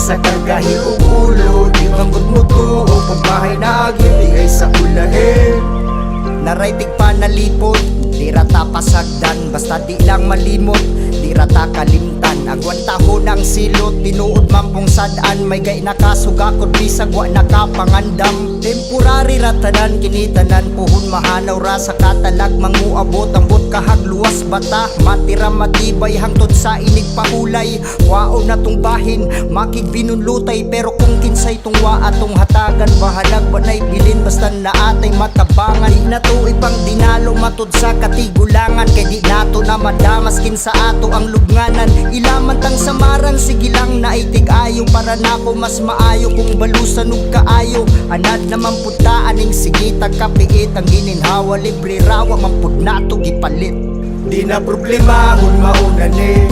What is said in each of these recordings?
sa kagahi ug ulo, di manggod mo tuo pagbahay na agyo di ay sa ulahin. Naraytig panalipod, di rata pasagdan, basta di lang malimot, di rata kalimtan. Agwan taho ng silot, tinuod man pong sadaan, may gay nakasugakod bisag wa nakapangandam. Temporary ratanan, kinitanan puhon mahanaw ra sa katalag, manguabot ang bot kahagluwas bata, matira matibay hangtod sa inig paulay. Wao na tong bahin, makig binunlutay, pero kung kinsay tong wa atong hatagan, bahalag banay bilin basta naatay matabangan. Di na to ipang dinalo matod sa katigulangan, kay di nato na madamas kinsa ato ang lubnganan. Ilaman tang samaran, sige lang na itig ayo, para nako mas maayo kung balusan ug kaayo. Anad naman puta aning sige tagkapiit, ang gininhawa libre rawa man pud nato gipalit. Di na problemahon mauna ni,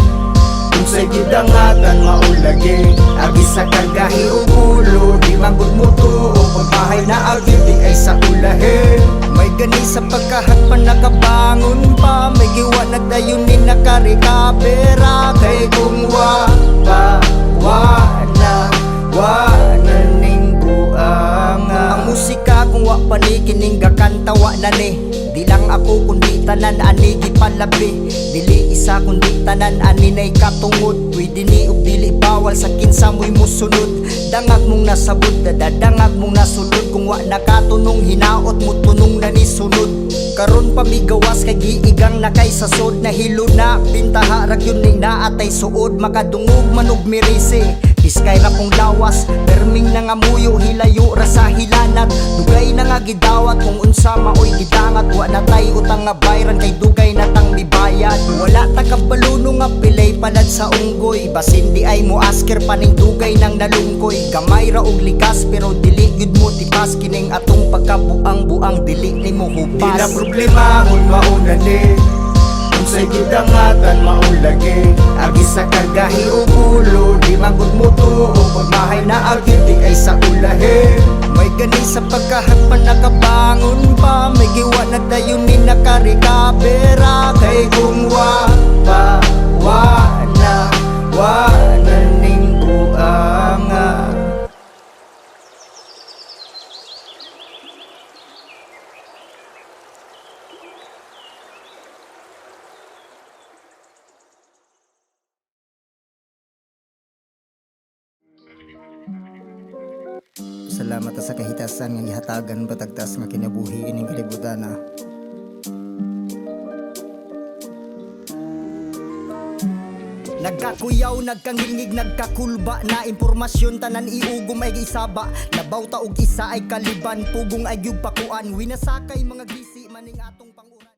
kung sa'y gidangatan maulagi, agi sa kagahi ug ulo, di manggod mo tuo pagbahay na agyo di ay sa ulahin. May gani sa pagkahatpan nakabangon pa, may giwa nagdayunin nakarikabera, kay kung wa na ning buanga. Ang musika kung wa pa ni kining gakantawa na ni, di lang ako kundi tanan ani gipalabi, dili isa kundi tanan ani nay katungod. Pwede ni ug dili bawal sa kinsa mo'y musunod, dangag mong nasabot dadangag mong nasulod. Kung wa nakatunong hinaot mo tunong na ni sunod. Karon pamigawas kay giigang na kay sasod, nahilo na pintaha ragyon ning naatay suod, makadungog man og mirise. Iskay ra kong lawas, perming na nga muyo, hilayo ra sa hilanat. Dugay na nga gidawat, kung unsa maoy gidangat. Wa na tay utang nga bayran, kay dugay na tang mibayad. Wala ta kabaluno nga pilay palad sa unggoy, basin di ay mo asker paning dugay nang nalungkoy. Gamay ra og likas pero dili gud mo tipas, kining atong pagkabuang-buang dili nimo hupas. Di na problemahon mauna ni, kung sa'y gidangatan maulagi, agi sa kagahi ug ulo, di manggod mo tuo pagbahay na agyo di ay sa ulahin. May gani sa pagkahatpan nakabangon pa, may giwa nagdayunin nakarikabera, kay kung wa na ning buanga. Salamat sa kahitasan nga gihatagan patagtas nga kinabuhi ining kalibutan na. Nagkakuyaw, nagkangilngig, nagkakulba na impormasyon, tanan iugom ay isaba. Labaw ta og isa ay kaliban, pugong ay gyud pakuan, winasakay mga gisi maning ato.